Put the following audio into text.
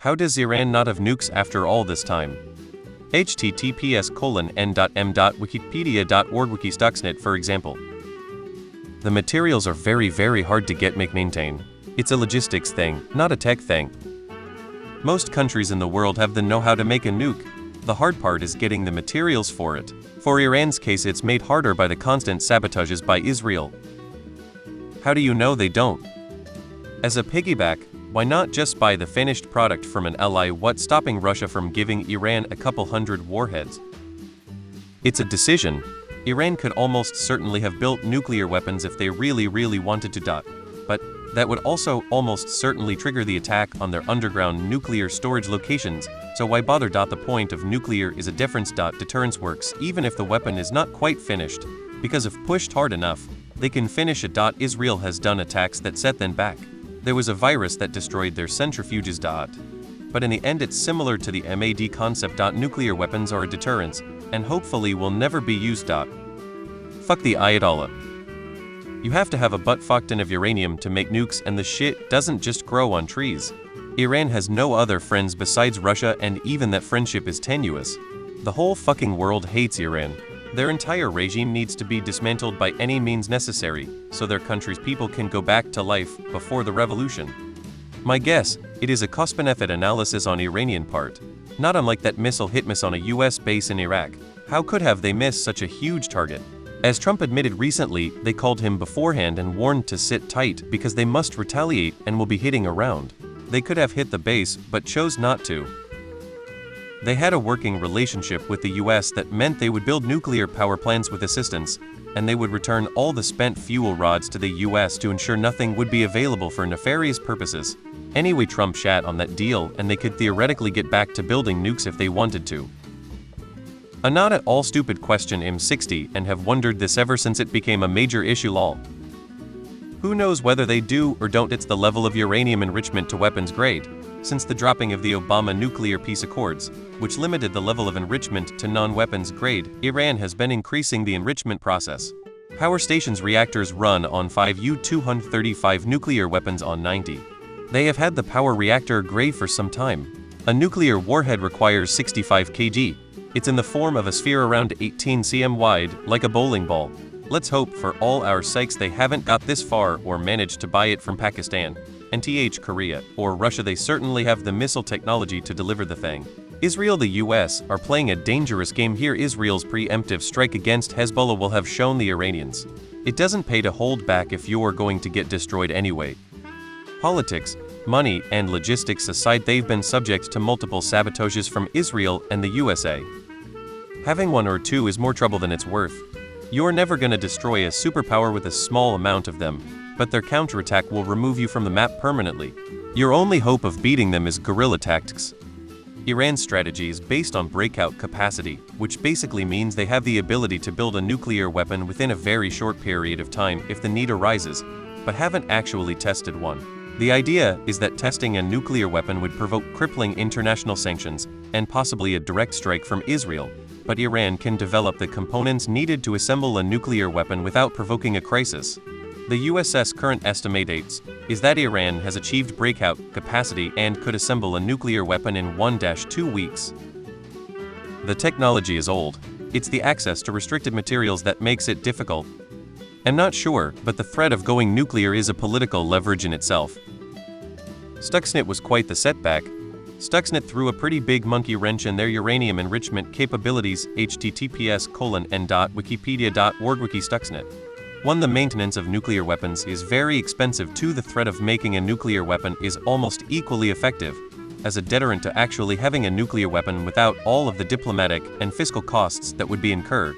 How does Iran not have nukes after all this time? https://n.m.wikipedia.org Wikistuxnet, for example. The materials are very hard to get maintain. It's a logistics thing, not a tech thing. Most countries in the world have the know-how to make a nuke. The hard part is getting the materials for it. For Iran's case, it's made harder by the constant sabotages by Israel. How do you know they don't? As a piggyback, why not just buy the finished product from an ally? What's stopping Russia from giving Iran a couple hundred warheads? It's a decision. Iran could almost certainly have built nuclear weapons if they really wanted to. But that would also almost certainly trigger the attack on their underground nuclear storage locations, so why bother? The point of nuclear is a difference. Deterrence works even if the weapon is not quite finished, because if pushed hard enough, they can finish it. Israel has done attacks that set them back. There was a virus that destroyed their centrifuges. But in the end, it's similar to the MAD concept. Nuclear weapons are a deterrence, and hopefully will never be used. Fuck the Ayatollah. You have to have a butt-fuck ton of uranium to make nukes, and the shit doesn't just grow on trees. Iran has no other friends besides Russia, and even that friendship is tenuous. The whole fucking world hates Iran. Their entire regime needs to be dismantled by any means necessary, so their country's people can go back to life before the revolution. My guess, it is a cost-benefit analysis on Iranian part. Not unlike that missile hit miss on a US base in Iraq. How could have they missed such a huge target? As Trump admitted recently, they called him beforehand and warned to sit tight because they must retaliate and will be hitting around. They could have hit the base, but chose not to. They had a working relationship with the US that meant they would build nuclear power plants with assistance, and they would return all the spent fuel rods to the US to ensure nothing would be available for nefarious purposes. Anyway, Trump shat on that deal, and they could theoretically get back to building nukes if they wanted to. A not at all stupid question. I'm 60 and have wondered this ever since it became a major issue. Lol. Who knows whether they do or don't? It's the level of uranium enrichment to weapons grade. Since the dropping of the Obama nuclear peace accords, which limited the level of enrichment to non-weapons grade, Iran has been increasing the enrichment process. Power stations' reactors run on 5 U-235 nuclear weapons on 90. They have had the power reactor grade for some time. A nuclear warhead requires 65 kg. It's in the form of a sphere around 18 cm wide, like a bowling ball. Let's hope for all our sakes they haven't got this far or managed to buy it from Pakistan, NTH Korea, or Russia. They certainly have the missile technology to deliver the thing. Israel, the US, are playing a dangerous game here. Israel's preemptive strike against Hezbollah will have shown the Iranians it doesn't pay to hold back if you're going to get destroyed anyway. Politics, money, and logistics aside, they've been subject to multiple sabotages from Israel and the USA. Having one or two is more trouble than it's worth. You're never gonna destroy a superpower with a small amount of them, but their counterattack will remove you from the map permanently. Your only hope of beating them is guerrilla tactics. Iran's strategy is based on breakout capacity, which basically means they have the ability to build a nuclear weapon within a very short period of time if the need arises, but haven't actually tested one. The idea is that testing a nuclear weapon would provoke crippling international sanctions and possibly a direct strike from Israel, but Iran can develop the components needed to assemble a nuclear weapon without provoking a crisis. The US's current estimates is that Iran has achieved breakout capacity and could assemble a nuclear weapon in 1-2 weeks. The technology is old. It's the access to restricted materials that makes it difficult. I'm not sure, but the threat of going nuclear is a political leverage in itself. Stuxnet was quite the setback. Stuxnet threw a pretty big monkey wrench in their uranium enrichment capabilities. https://n.wikipedia.org Wikistuxnet. 1. The maintenance of nuclear weapons is very expensive. 2. The threat of making a nuclear weapon is almost equally effective as a deterrent to actually having a nuclear weapon without all of the diplomatic and fiscal costs that would be incurred.